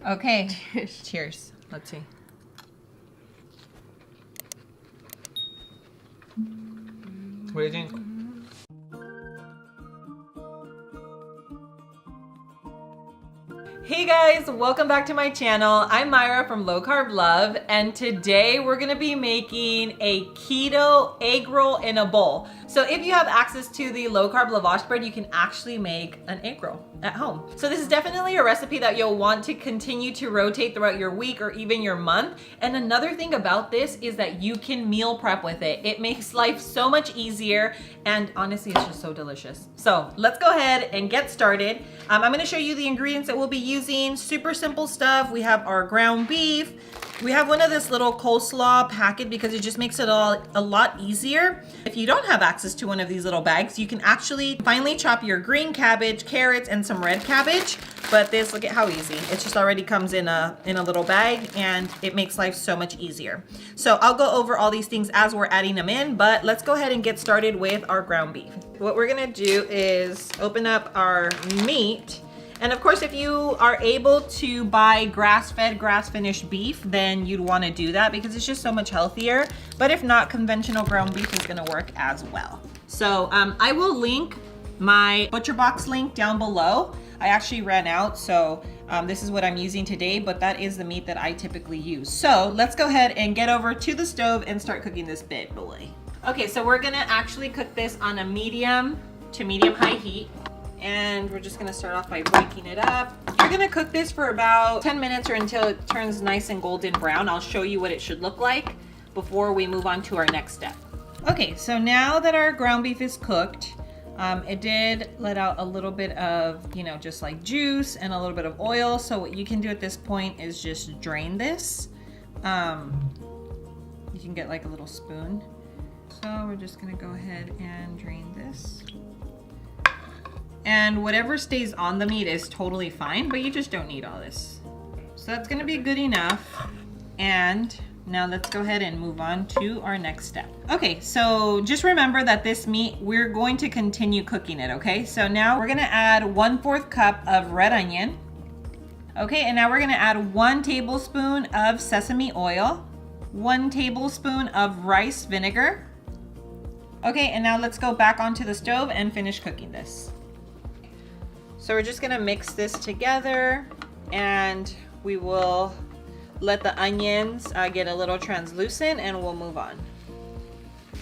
Okay. Cheers. Let's see. What do you think? Hey guys, welcome back to my channel. I'm Myra from Low Carb Love, and today we're gonna be making a keto egg roll in a bowl. So if you have access to the low carb lavash bread, you can actually make an egg roll at home. So this is definitely a recipe that you'll want to continue to rotate throughout your week or even your month. And another thing about this is that you can meal prep with it. It makes life so much easier, and honestly, it's just so delicious. So let's go ahead and get started. I'm gonna show you the ingredients that we'll be using. Super simple stuff. We have our ground beef. We have one of this little coleslaw packet because it just makes it all a lot easier. If you don't have access to one of these little bags, you can actually finely chop your green cabbage, carrots, and some red cabbage. But this, look at how easy. It just already comes in a little bag, and it makes life so much easier. So I'll go over all these things as we're adding them in, but let's go ahead and get started with our ground beef. What we're gonna do is open up our meat. And of course, if you are able to buy grass-fed, grass-finished beef, then you'd want to do that because it's just so much healthier. But if not, conventional ground beef is going to work as well. So I will link my Butcher Box link down below. I actually ran out, so this is what I'm using today, but that is the meat that I typically use. So let's go ahead and get over to the stove and start cooking this bad boy. Okay, so we're going to actually cook this on a medium to medium-high heat. And we're just gonna start off by breaking it up. We're gonna cook this for about 10 minutes or until it turns nice and golden brown. I'll show you what it should look like before we move on to our next step. Okay, so now that our ground beef is cooked, it did let out a little bit of, just like juice and a little bit of oil. So what you can do at this point is just drain this. You can get like a little spoon. So we're just gonna go ahead and drain this. And whatever stays on the meat is totally fine, but you just don't need all this. So that's gonna be good enough. And now let's go ahead and move on to our next step. Okay, so just remember that this meat, we're going to continue cooking it, okay? So now we're gonna add 1/4 cup of red onion. Okay, and now we're gonna add 1 tablespoon of sesame oil, 1 tablespoon of rice vinegar. Okay, and now let's go back onto the stove and finish cooking this. So we're just gonna mix this together, and we will let the onions get a little translucent, and we'll move on.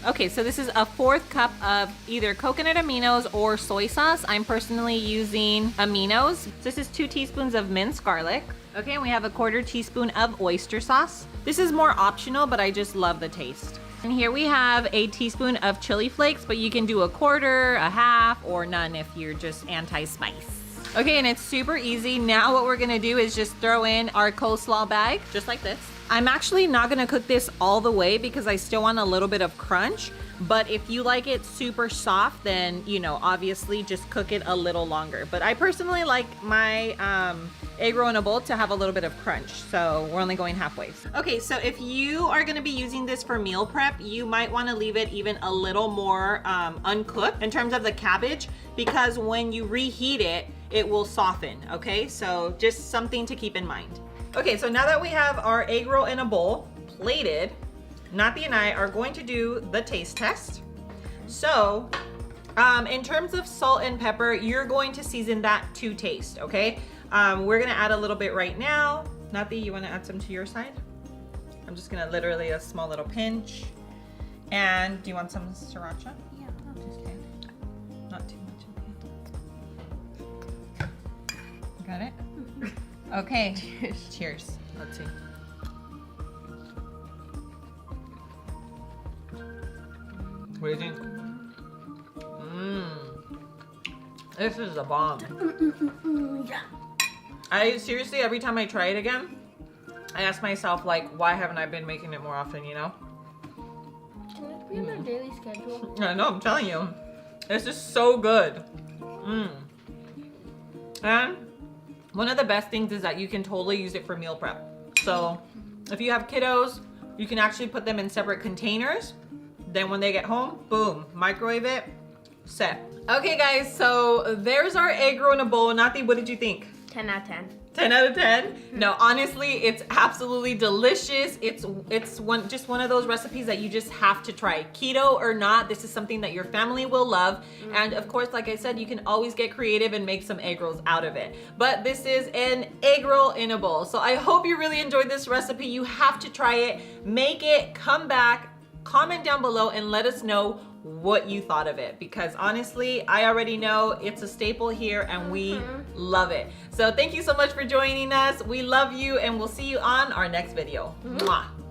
Okay, so this is a 1/4 cup of either coconut aminos or soy sauce. I'm personally using aminos. This is 2 teaspoons of minced garlic. Okay, and we have a 1/4 teaspoon of oyster sauce. This is more optional, but I just love the taste. And here we have a teaspoon of chili flakes, but you can do 1/4, a half, or none if you're just anti-spice. Okay, and it's super easy. Now what we're gonna do is just throw in our coleslaw bag, just like this. I'm actually not gonna cook this all the way because I still want a little bit of crunch. But if you like it super soft, then, obviously just cook it a little longer. But I personally like my egg roll in a bowl to have a little bit of crunch. So we're only going halfway. Okay, so if you are gonna be using this for meal prep, you might wanna leave it even a little more uncooked in terms of the cabbage, because when you reheat it, it will soften, okay? So just something to keep in mind. Okay, so now that we have our egg roll in a bowl, plated, Nathi and I are going to do the taste test. So, in terms of salt and pepper, you're going to season that to taste, okay? We're gonna add a little bit right now. Nathi, you wanna add some to your side? I'm just gonna literally a small little pinch. And do you want some sriracha? Yeah. Okay. Not too much, okay. Got it? Okay. Cheers. Let's see. What do you think? This is a bomb. Yeah. I seriously, every time I try it again, I ask myself, like, why haven't I been making it more often, Can it be on our daily schedule? I know, I'm telling you. It's just so good. And one of the best things is that you can totally use it for meal prep. So if you have kiddos, you can actually put them in separate containers. Then when they get home, boom, microwave it, set. Okay guys, so there's our egg roll in a bowl. Nathi, what did you think? 10 out of 10. 10 out of 10. No, honestly, it's absolutely delicious. It's just one of those recipes that you just have to try. Keto or not, this is something that your family will love. And of course, like I said, you can always get creative and make some egg rolls out of it. But this is an egg roll in a bowl. So I hope you really enjoyed this recipe. You have to try it, make it, come back, comment down below and let us know what you thought of it, because honestly, I already know it's a staple here and we love it. So thank you so much for joining us. We love you and we'll see you on our next video. Mwah.